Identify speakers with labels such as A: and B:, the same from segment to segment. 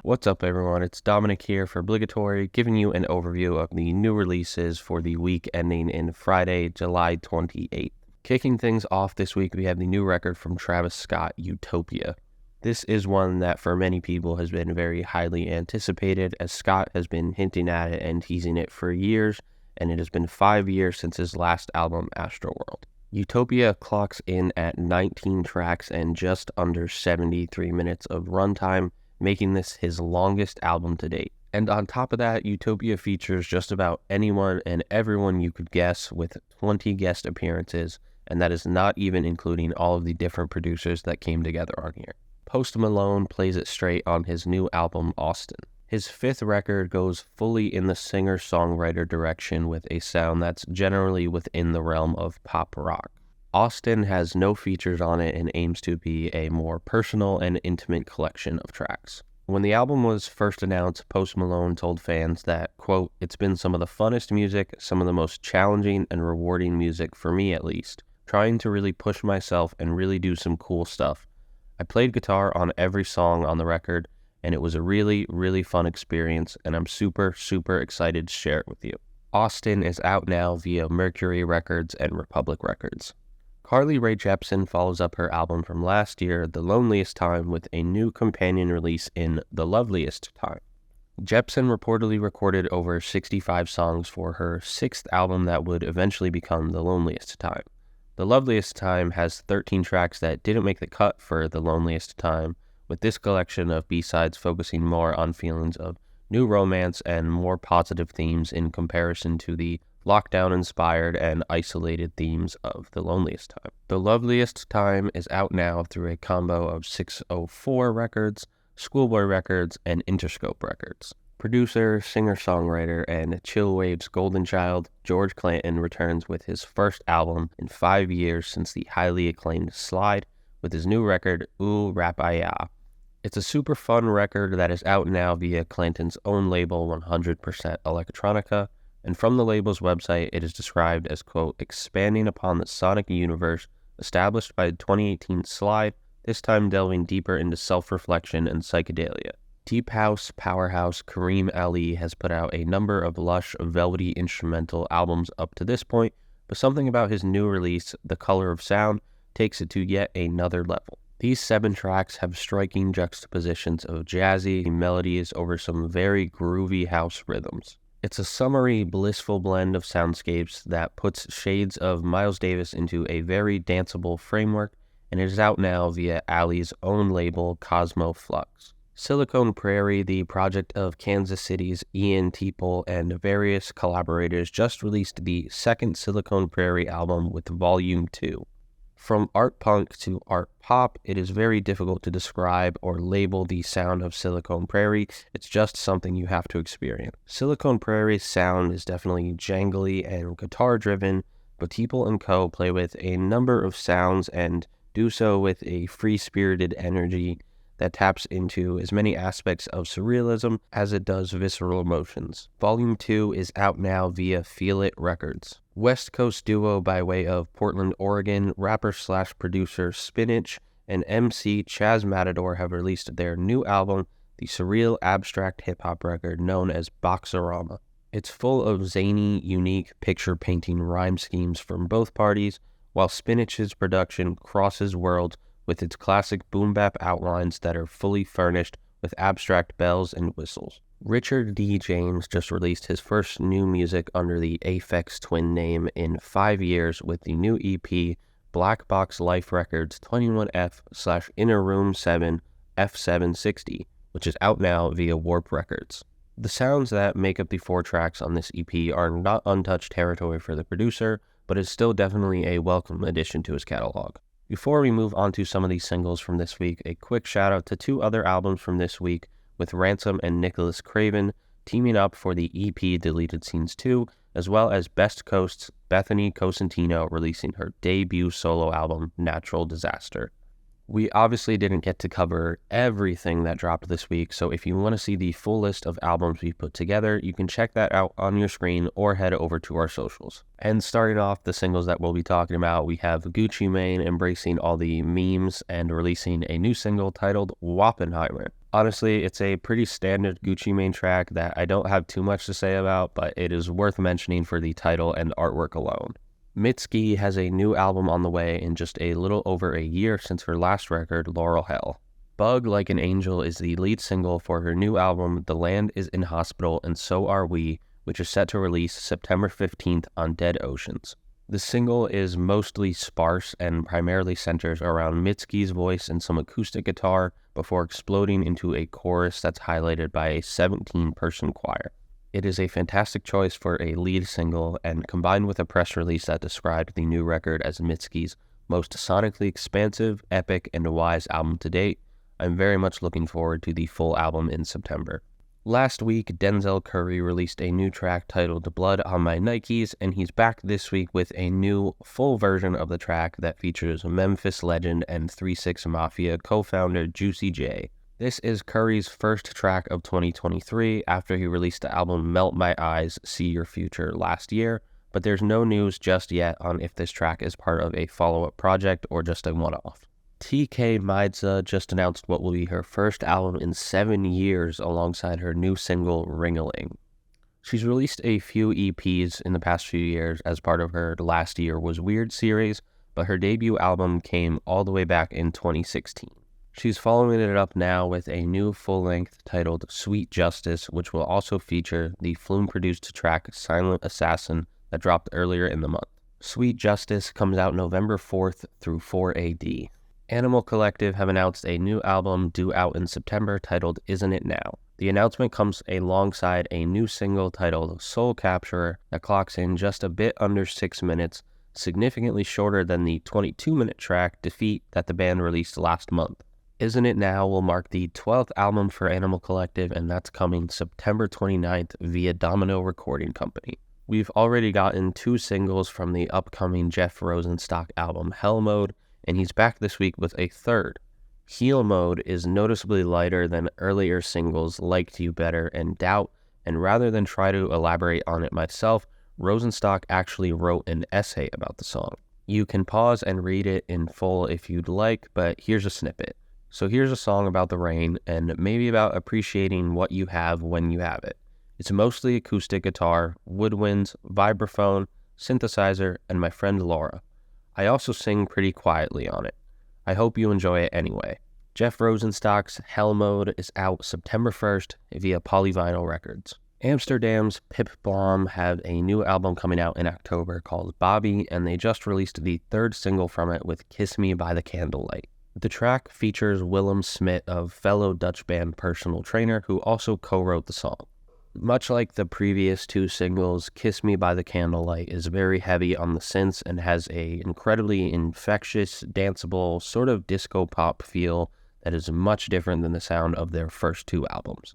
A: What's up, everyone? It's Dominic here for Obligatory, giving you an overview of the new releases for the week ending in Friday, July 28th. Kicking things off this week, we have the new record from Travis Scott, Utopia. This is one that for many people has been very highly anticipated, as Scott has been hinting at it and teasing it for years, and it has been 5 years since his last album, Astroworld. Utopia clocks in at 19 tracks and just under 73 minutes of runtime, making this his longest album to date. And on top of that, Utopia features just about anyone and everyone you could guess, with 20 guest appearances, and that is not even including all of the different producers that came together on here. Post Malone plays it straight on his new album, Austin. His fifth record goes fully in the singer-songwriter direction with a sound that's generally within the realm of pop rock. Austin has no features on it and aims to be a more personal and intimate collection of tracks. When the album was first announced, Post Malone told fans that, quote, "It's been some of the funnest music, some of the most challenging and rewarding music, for me at least, trying to really push myself and really do some cool stuff. I played guitar on every song on the record, and it was a really, really fun experience, and I'm super, super excited to share it with you." Austin is out now via Mercury Records and Republic Records. Carly Rae Jepsen follows up her album from last year, The Loneliest Time, with a new companion release in The Loveliest Time. Jepsen reportedly recorded over 65 songs for her sixth album that would eventually become The Loneliest Time. The Loveliest Time has 13 tracks that didn't make the cut for The Loneliest Time, with this collection of B-sides focusing more on feelings of new romance and more positive themes in comparison to the lockdown-inspired and isolated themes of The Loneliest Time. The Loveliest Time is out now through a combo of 604 Records, Schoolboy Records, and Interscope Records. Producer, singer-songwriter, and Chillwave's golden child, George Clanton, returns with his first album in 5 years since the highly acclaimed Slide, with his new record, Ooh Rap-I-Ya. It's a super fun record that is out now via Clanton's own label, 100% Electronica, and from the label's website, it is described as, quote, "expanding upon the sonic universe established by the 2018 Slide, this time delving deeper into self-reflection and psychedelia." Deep House powerhouse Kareem Ali has put out a number of lush, velvety instrumental albums up to this point, but something about his new release, The Color of Sound, takes it to yet another level. These 7 tracks have striking juxtapositions of jazzy melodies over some very groovy house rhythms. It's a summery, blissful blend of soundscapes that puts shades of Miles Davis into a very danceable framework, and it is out now via Ali's own label, Cosmo Flux. Silicon Prairie, the project of Kansas City's Ian Teeple and various collaborators, just released the second Silicon Prairie album with Volume 2. From art punk to art pop, it is very difficult to describe or label the sound of Silicon Prairie. It's just something you have to experience. Silicon Prairie's sound is definitely jangly and guitar-driven, but Teeple and Co. play with a number of sounds and do so with a free-spirited energy that taps into as many aspects of surrealism as it does visceral emotions. Volume 2 is out now via Feel It Records. West Coast duo by way of Portland, Oregon, rapper/producer Spinach and MC Chaz Matador have released their new album, the surreal abstract hip-hop record known as Boxorama. It's full of zany, unique, picture-painting rhyme schemes from both parties, while Spinach's production crosses worlds with its classic boom-bap outlines that are fully furnished with abstract bells and whistles. Richard D. James just released his first new music under the Aphex Twin name in 5 years with the new EP, Black Box Life Records 21F/Inner Room 7 F760, which is out now via Warp Records. The sounds that make up the 4 tracks on this EP are not untouched territory for the producer, but is still definitely a welcome addition to his catalog. Before we move on to some of these singles from this week, a quick shout out to 2 other albums from this week, with Ransom and Nicholas Craven teaming up for the EP Deleted Scenes 2, as well as Best Coast's Bethany Cosentino releasing her debut solo album, Natural Disaster. We obviously didn't get to cover everything that dropped this week, so if you want to see the full list of albums we put together, you can check that out on your screen or head over to our socials. And starting off the singles that we'll be talking about, we have Gucci Mane embracing all the memes and releasing a new single titled Wappenheimer. Honestly, it's a pretty standard Gucci Mane track that I don't have too much to say about, but it is worth mentioning for the title and artwork alone. Mitski has a new album on the way in just a little over a year since her last record, Laurel Hell. Bug Like an Angel is the lead single for her new album, The Land is in Hospital and So Are We, which is set to release September 15th on Dead Oceans. The single is mostly sparse and primarily centers around Mitski's voice and some acoustic guitar before exploding into a chorus that's highlighted by a 17-person choir. It is a fantastic choice for a lead single, and combined with a press release that described the new record as Mitski's most sonically expansive, epic, and wise album to date, I'm very much looking forward to the full album in September. Last week, Denzel Curry released a new track titled Blood on My Nikes, and he's back this week with a new full version of the track that features Memphis legend and 3 6 Mafia co-founder Juicy J. This is Curry's first track of 2023 after he released the album Melt My Eyes, See Your Future last year, but there's no news just yet on if this track is part of a follow-up project or just a one-off. TK Maidza just announced what will be her first album in 7 years alongside her new single, Ring-a-Ling. She's released a few EPs in the past few years as part of her Last Year Was Weird series, but her debut album came all the way back in 2016. She's following it up now with a new full-length titled Sweet Justice, which will also feature the Flume-produced track Silent Assassin that dropped earlier in the month. Sweet Justice comes out November 4th through 4 AD. Animal Collective have announced a new album due out in September titled Isn't It Now? The announcement comes alongside a new single titled Soul Capturer that clocks in just a bit under 6 minutes, significantly shorter than the 22-minute track Defeat that the band released last month. Isn't It Now will mark the 12th album for Animal Collective, and that's coming September 29th via Domino Recording Company. We've already gotten 2 singles from the upcoming Jeff Rosenstock album Hell Mode, and he's back this week with a third. Heal Mode is noticeably lighter than earlier singles Liked You Better and Doubt, and rather than try to elaborate on it myself, Rosenstock actually wrote an essay about the song. You can pause and read it in full if you'd like, but here's a snippet. So here's a song about the rain, and maybe about appreciating what you have when you have it. It's mostly acoustic guitar, woodwinds, vibraphone, synthesizer, and my friend Laura. I also sing pretty quietly on it. I hope you enjoy it anyway. Jeff Rosenstock's Hell Mode is out September 1st via Polyvinyl Records. Amsterdam's Pip Blom have a new album coming out in October called Bobby, and they just released the 3rd single from it with Kiss Me by the Candlelight. The track features Willem Smit of fellow Dutch band Personal Trainer, who also co-wrote the song. Much like the previous 2 singles, Kiss Me by the Candlelight is very heavy on the synths and has a incredibly infectious, danceable, sort of disco pop feel that is much different than the sound of their first 2 albums.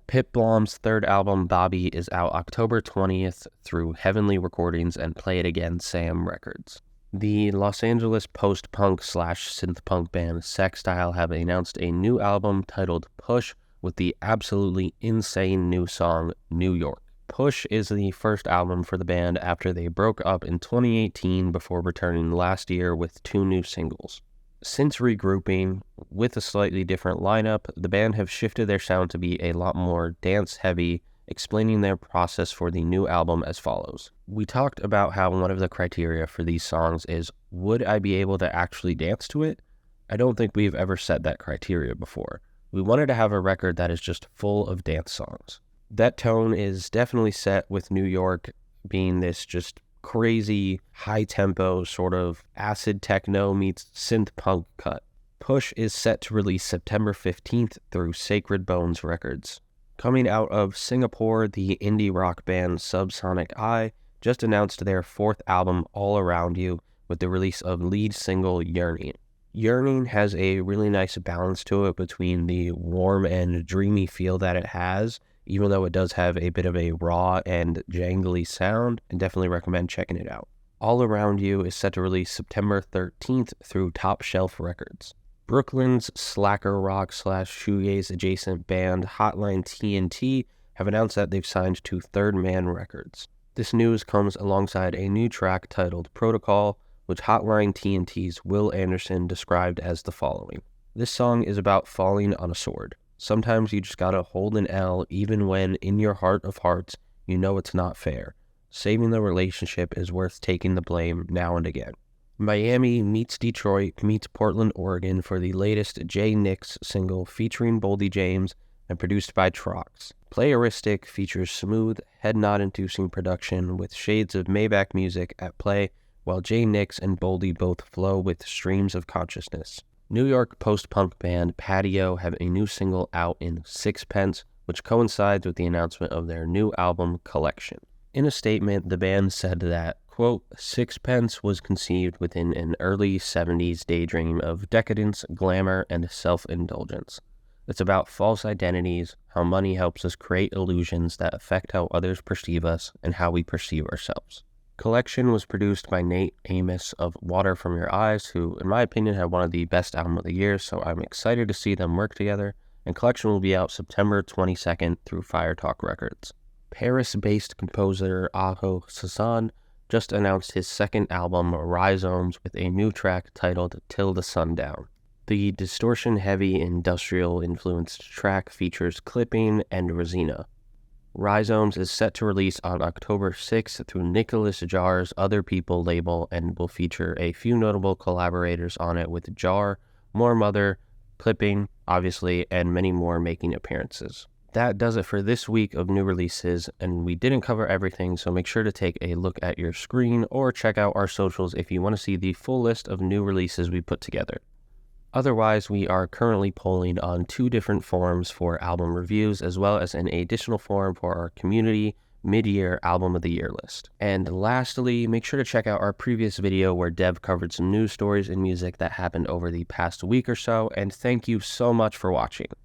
A: Pip Blom's 3rd album, Bobby, is out October 20th through Heavenly Recordings and Play It Again Sam Records. The Los Angeles post-punk/synth-punk band Sextile have announced a new album titled Push with the absolutely insane new song, New York. Push is the first album for the band after they broke up in 2018 before returning last year with 2 new singles. Since regrouping with a slightly different lineup, the band have shifted their sound to be a lot more dance-heavy, explaining their process for the new album as follows. We talked about how one of the criteria for these songs is, would I be able to actually dance to it? I don't think we've ever set that criteria before. We wanted to have a record that is just full of dance songs. That tone is definitely set with New York being this just crazy, high-tempo, sort of acid techno meets synth punk cut. Push is set to release September 15th through Sacred Bones Records. Coming out of Singapore, the indie rock band Subsonic Eye just announced their 4th album, All Around You, with the release of lead single Yearning. Yearning has a really nice balance to it between the warm and dreamy feel that it has, even though it does have a bit of a raw and jangly sound, and definitely recommend checking it out. All Around You is set to release September 13th through Top Shelf Records. Brooklyn's slacker rock / shoegaze adjacent band Hotline TNT have announced that they've signed to Third Man Records. This news comes alongside a new track titled Protocol, which Hotline TNT's Will Anderson described as the following. This song is about falling on a sword. Sometimes you just gotta hold an L even when, in your heart of hearts, you know it's not fair. Saving the relationship is worth taking the blame now and again. Miami meets Detroit meets Portland, Oregon for the latest J Nix single featuring Boldy James and produced by Trox. Playeristic features smooth, head-nod-inducing production with shades of Maybach music at play, while J Nix and Boldy both flow with streams of consciousness. New York post-punk band Patio have a new single out in Sixpence, which coincides with the announcement of their new album Collection. In a statement, the band said that, quote, Sixpence was conceived within an early 70s daydream of decadence, glamour, and self-indulgence. It's about false identities, how money helps us create illusions that affect how others perceive us and how we perceive ourselves. Collection was produced by Nate Amos of Water From Your Eyes, who, in my opinion, had one of the best albums of the year, so I'm excited to see them work together, and Collection will be out September 22nd through Fire Talk Records. Paris-based composer Aho Sassan just announced his second album, Rhizomes, with a new track titled Till the Sundown. The distortion-heavy, industrial-influenced track features clipping and resina. Rhizomes is set to release on October 6th through Nicholas Jar's Other People label and will feature a few notable collaborators on it, with Jar, More Mother, Clipping, obviously, and many more making appearances. That does it for this week of new releases, and we didn't cover everything, so make sure to take a look at your screen or check out our socials if you want to see the full list of new releases we put together. Otherwise, we are currently polling on 2 different forums for album reviews, as well as an additional forum for our community mid-year album of the year list. And lastly, make sure to check out our previous video where Dev covered some news stories in music that happened over the past week or so, and thank you so much for watching.